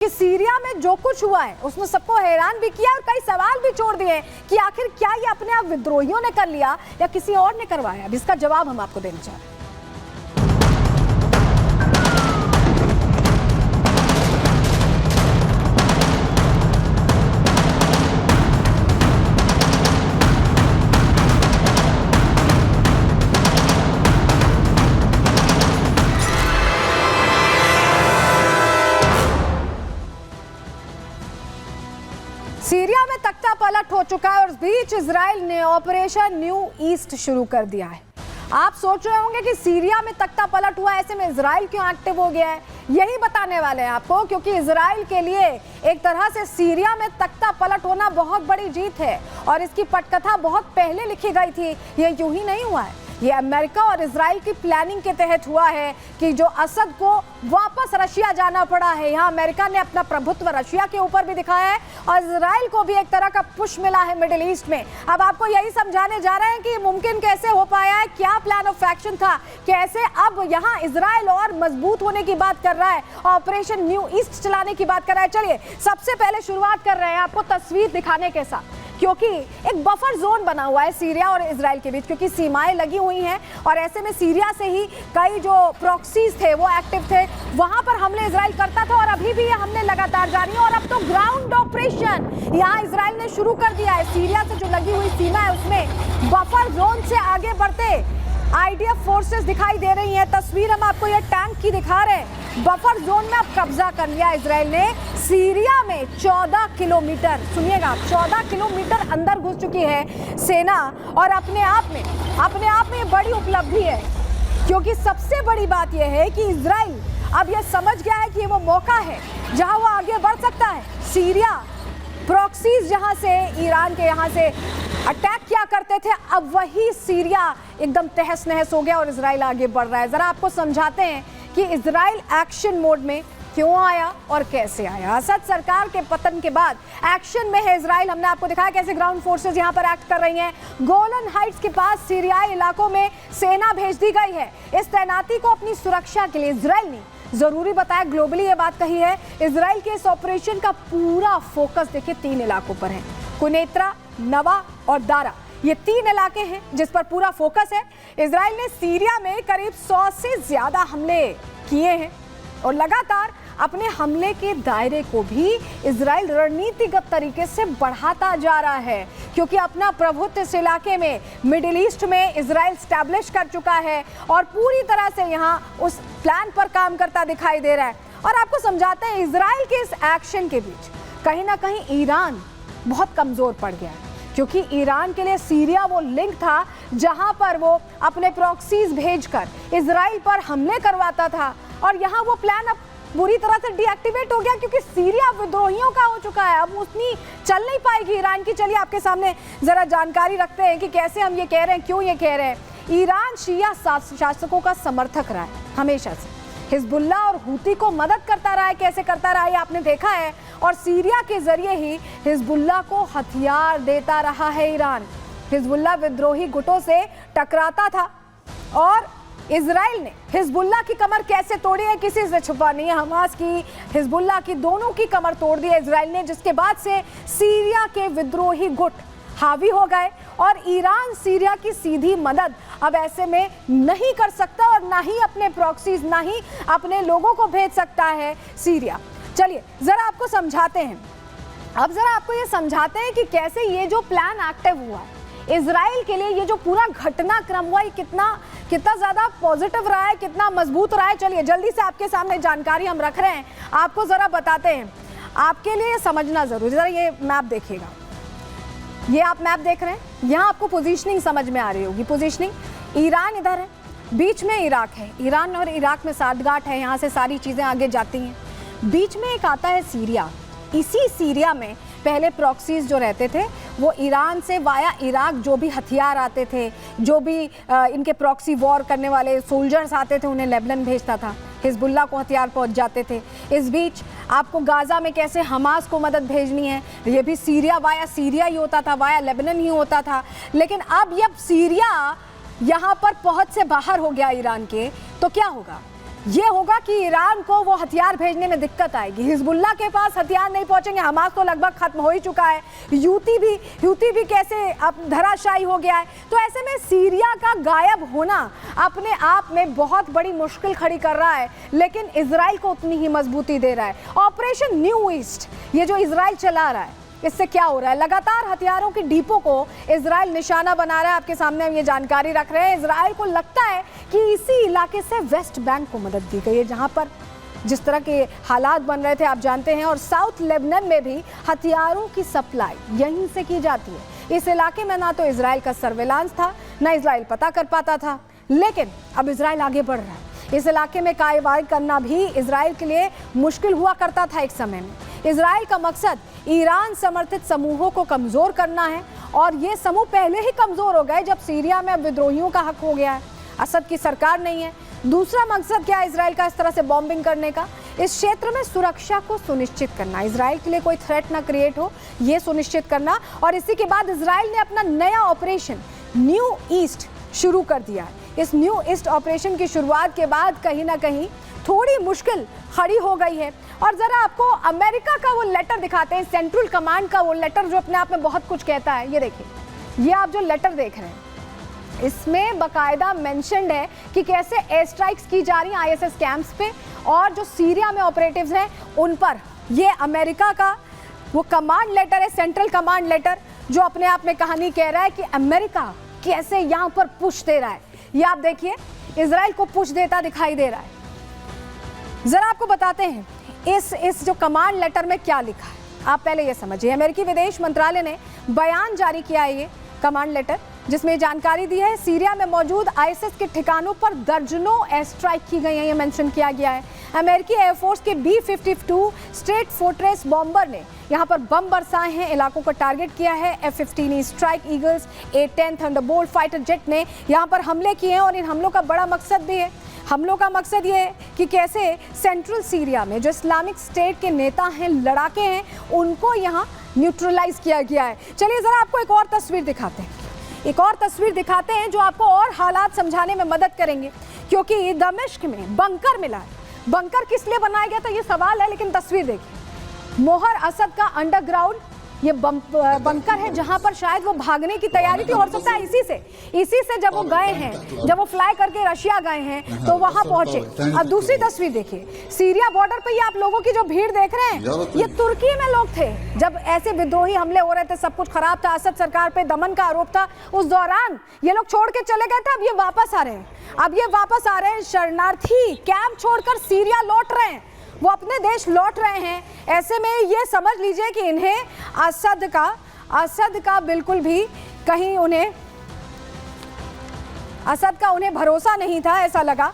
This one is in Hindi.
कि सीरिया में जो कुछ हुआ है उसने सबको हैरान भी किया और कई सवाल भी छोड़ दिए कि आखिर क्या ये अपने आप विद्रोहियों ने कर लिया या किसी और ने करवाया। अब इसका जवाब हम आपको देना चाह रहे हैं। सीरिया में तख्ता पलट हो चुका है और इस बीच इजराइल ने ऑपरेशन न्यू ईस्ट शुरू कर दिया है। आप सोच रहे होंगे कि सीरिया में तख्ता पलट हुआ, ऐसे में इजराइल क्यों एक्टिव हो गया है। यही बताने वाले हैं आपको, क्योंकि इजराइल के लिए एक तरह से सीरिया में तख्ता पलट होना बहुत बड़ी जीत है और इसकी पटकथा बहुत पहले लिखी गई थी। ये यूं ही नहीं हुआ है, ये अमेरिका और इजराइल की प्लानिंग के तहत हुआ है कि जो असद को वापस रशिया जाना पड़ा है। यहाँ अमेरिका ने अपना प्रभुत्व रशिया के ऊपर भी दिखाया है और इजराइल को भी एक तरह का पुश मिला है मिडिल ईस्ट में। अब आपको यही समझाने जा रहे हैं कि मुमकिन कैसे हो पाया है, क्या प्लान ऑफ एक्शन था, कैसे अब यहाँ इजराइल और मजबूत होने की बात कर रहा है, ऑपरेशन न्यू ईस्ट चलाने की बात कर रहा है। चलिए सबसे पहले शुरुआत कर रहे हैं आपको तस्वीर दिखाने के साथ, क्योंकि एक बफर जोन बना हुआ है सीरिया और इजराइल के बीच, क्योंकि सीमाएं लगी हुई हैं और ऐसे में सीरिया से ही कई जो प्रॉक्सीज थे वो एक्टिव थे, वहां पर हमले इजराइल करता था और अभी भी ये हमले लगातार जारी है। और अब तो ग्राउंड ऑपरेशन यहाँ इजराइल ने शुरू कर दिया है। सीरिया से जो लगी हुई सीमा है उसमें बफर जोन से आगे बढ़ते आईडीएफ फोर्सेस दिखाई दे रही हैं। तस्वीर हम आपको ये टैंक की दिखा रहे हैं। बफर जोन में अब कब्जा कर लिया इजराइल ने। सीरिया में 14 किलोमीटर, सुनिएगा 14 किलोमीटर अंदर घुस चुकी है सेना और अपने आप में बड़ी उपलब्धि है, क्योंकि सबसे बड़ी बात यह है कि इजराइल अब यह समझ गया है कि वो मौका है जहां वो आगे बढ़ सकता है। सीरिया प्रॉक्सीज जहां से ईरान के यहाँ से अटैक किया करते थे, अब वही सीरिया एकदम तहस नहस हो गया और इजराइल आगे बढ़ रहा है। जरा आपको समझाते हैं कि इजराइल एक्शन मोड में क्यों आया और कैसे आया। असद सरकार के पतन के बाद एक्शन में है इजराइल। हमने आपको दिखाया कैसे ग्राउंड फोर्सेस यहां पर एक्ट कर रही हैं। गोलन हाइट्स के पास सीरियाई इलाकों में सेना भेज दी गई है। इस तैनाती को अपनी सुरक्षा के लिए इजराइल ने जरूरी बताया, ग्लोबली ये बात कही है। इजराइल के इस ऑपरेशन का पूरा फोकस देखिए 3 इलाकों पर है, कुनेत्रा, नवा और दारा। ये 3 इलाके हैं जिस पर पूरा फोकस है। इजराइल ने सीरिया में करीब 100 से ज्यादा हमले किए हैं और लगातार अपने हमले के दायरे को भी इजराइल रणनीतिगत तरीके से बढ़ाता जा रहा है, क्योंकि अपना प्रभुत्व इस इलाके में मिडिल ईस्ट में इजराइल स्टैब्लिश कर चुका है और पूरी तरह से यहाँ उस प्लान पर काम करता दिखाई दे रहा है। और आपको समझाते हैं, इजराइल के इस एक्शन के बीच कहीं ना कहीं ईरान बहुत कमजोर पड़ गया है, क्योंकि ईरान के लिए सीरिया वो लिंक था जहां पर वो अपने प्रॉक्सीज भेजकर इजराइल पर हमले करवाता था और यहाँ वो प्लान अब बुरी तरह से डीएक्टिवेट हो गया, क्योंकि सीरिया विद्रोहियों का हो चुका है। अब उतनी चल नहीं पाएगी ईरान की। चलिए आपके सामने जरा जानकारी रखते हैं कि कैसे हम ये कह रहे हैं, क्यों ये कह रहे हैं। ईरान शिया शासकों का समर्थक रहा है हमेशा से, हिजबुल्ला और हूती को मदद करता रहा है। कैसे करता रहा है आपने देखा है, और सीरिया के जरिए ही हिजबुल्ला को हथियार देता रहा है ईरान। हिजबुल्ला विद्रोही गुटों से टकराता था और इजराइल ने हिजबुल्ला की कमर कैसे तोड़ी है किसी से छुपा नहीं है। हमास की, हिजबुल्ला की, दोनों की कमर तोड़ दी है इजराइल ने, जिसके बाद से सीरिया के विद्रोही गुट हावी हो गए और ईरान सीरिया की सीधी मदद अब ऐसे में नहीं कर सकता और ना ही अपने प्रॉक्सीज, ना ही अपने लोगों को भेज सकता है सीरिया। चलिए जरा आपको समझाते हैं, अब जरा आपको ये समझाते हैं कि कैसे ये जो प्लान एक्टिव हुआ इजराइल के लिए, ये जो पूरा घटनाक्रम हुआ, ये कितना ज्यादा पॉजिटिव रहा है, कितना मजबूत रहा है। चलिए जल्दी से आपके सामने जानकारी हम रख रहे हैं, आपको जरा बताते हैं। आपके लिए समझना जरूरी, जरा ये मैप देखिएगा, ये आप मैप देख रहे हैं, यहाँ आपको पोजीशनिंग समझ में आ रही होगी। पोजीशनिंग, ईरान इधर है, बीच में इराक है, ईरान और इराक में साठगांठ है, यहाँ से सारी चीजें आगे जाती हैं। बीच में एक आता है सीरिया। इसी सीरिया में पहले प्रॉक्सीज जो रहते थे वो ईरान से वाया इराक जो भी हथियार आते थे, जो भी इनके प्रॉक्सी वॉर करने वाले सोल्जर्स आते थे, उन्हें लेबनान भेजता था, हिजबुल्ला को हथियार पहुंच जाते थे। इस बीच आपको गाजा में कैसे हमास को मदद भेजनी है, ये भी सीरिया वाया सीरिया ही होता था, वाया लेबनान ही होता था। लेकिन अब सीरिया यहाँ पर पहुंच से बाहर हो गया ईरान के, तो क्या होगा, ये होगा कि ईरान को वो हथियार भेजने में दिक्कत आएगी। हिजबुल्लाह के पास हथियार नहीं पहुंचेंगे, हमास तो लगभग खत्म हो ही चुका है, यूती भी कैसे अब धराशायी हो गया है। तो ऐसे में सीरिया का गायब होना अपने आप में बहुत बड़ी मुश्किल खड़ी कर रहा है, लेकिन इजराइल को उतनी ही मजबूती दे रहा है। ऑपरेशन न्यू ईस्ट ये जो इजराइल चला रहा है, इससे क्या हो रहा है? लगातार हथियारों के डिपो को इजराइल निशाना बना रहा है। आपके सामने हम ये जानकारी रख रहे हैं। इजराइल को लगता है कि इसी इलाके से वेस्ट बैंक को मदद दी गई है, जहां पर जिस तरह के हालात बन रहे थे आप जानते हैं, और साउथ लेबनान में भी हथियारों की सप्लाई यहीं से की जाती है। इस इलाके में ना तो इजराइल का सर्वेलांस था, ना इजराइल पता कर पाता था, लेकिन अब इजराइल आगे बढ़ रहा है। इस इलाके में कार्रवाई करना भी इजराइल के लिए मुश्किल हुआ करता था एक समय में। इजराइल का मकसद ईरान समर्थित समूहों को कमजोर करना है, और ये समूह पहले ही कमजोर हो गए जब सीरिया में अब विद्रोहियों का हक हो गया है, असद की सरकार नहीं है। दूसरा मकसद क्या है इजराइल का इस तरह से बॉम्बिंग करने का? इस क्षेत्र में सुरक्षा को सुनिश्चित करना, इजराइल के लिए कोई थ्रेट ना क्रिएट हो, ये सुनिश्चित करना। और इसी के बाद इजराइल ने अपना नया ऑपरेशन न्यू ईस्ट शुरू कर दिया है। इस न्यू ईस्ट ऑपरेशन की शुरुआत के बाद कहीं ना कहीं थोड़ी मुश्किल खड़ी हो गई है। और जरा आपको अमेरिका का वो लेटर दिखाते हैं, सेंट्रल कमांड का वो लेटर जो अपने आप में बहुत कुछ कहता है। ये देखिए, ये आप जो लेटर देख रहे हैं इसमें बकायदा मेंशन्ड है कि कैसे एयर स्ट्राइक्स की जा रही हैं आईएसएस कैंप्स पे, और जो सीरिया में ऑपरेटिव्स हैं उन पर। ये अमेरिका का वो कमांड लेटर है, सेंट्रल कमांड लेटर, जो अपने आप में कहानी कह रहा है कि अमेरिका कैसे यहाँ पर पुश दे रहा है। ये आप देखिए, इजराइल को पुश देता दिखाई दे रहा है। जरा आपको बताते हैं इस जो कमांड लेटर में क्या लिखा है, आप पहले ये समझिए। अमेरिकी विदेश मंत्रालय ने बयान जारी किया है, ये कमांड लेटर, जिसमें जानकारी दी है सीरिया में मौजूद आईएसएस के ठिकानों पर दर्जनों एयर स्ट्राइक की गई है, ये मेंशन किया गया है। अमेरिकी एयरफोर्स के B-52 स्ट्रेट फोर्ट्रेस बॉम्बर ने यहाँ पर बम बरसाए हैं, इलाकों को टारगेट किया है। F-15 strike eagles, A-10 Thunderbolt fighter jet ने यहाँ पर हमले किए हैं, और इन हमलों का बड़ा मकसद भी है। हमलों का मकसद ये है कि कैसे सेंट्रल सीरिया में जो इस्लामिक स्टेट के नेता हैं, लड़ाके हैं, उनको यहाँ न्यूट्रलाइज किया गया है। चलिए जरा आपको एक और तस्वीर दिखाते हैं, एक और तस्वीर दिखाते हैं जो आपको और हालात समझाने में मदद करेंगे, क्योंकि दमिश्क में बंकर मिला है। बंकर किस लिए बनाया गया था ये सवाल है, लेकिन तस्वीर देखिए। मोहर असद का अंडरग्राउंड ये बंकर है, जहां पर शायद वो भागने की तैयारी थी, हो सकता है इसी से जब वो गए हैं, जब वो फ्लाई करके रशिया गए हैं तो वहां पहुंचे। अब दूसरी तस्वीर देखिए, सीरिया बॉर्डर पे ये आप लोगों की जो भीड़ देख रहे हैं, ये तुर्की में लोग थे जब ऐसे विद्रोही हमले हो रहे थे, सब कुछ खराब था, असद सरकार पे दमन का आरोप था, उस दौरान ये लोग छोड़ के चले गए थे। अब ये वापस आ रहे हैं, शरणार्थी कैंप छोड़कर सीरिया लौट रहे हैं, वो अपने देश लौट रहे हैं। ऐसे में ये समझ लीजिए कि इन्हें असद का बिल्कुल भी कहीं उन्हें भरोसा नहीं था, ऐसा लगा।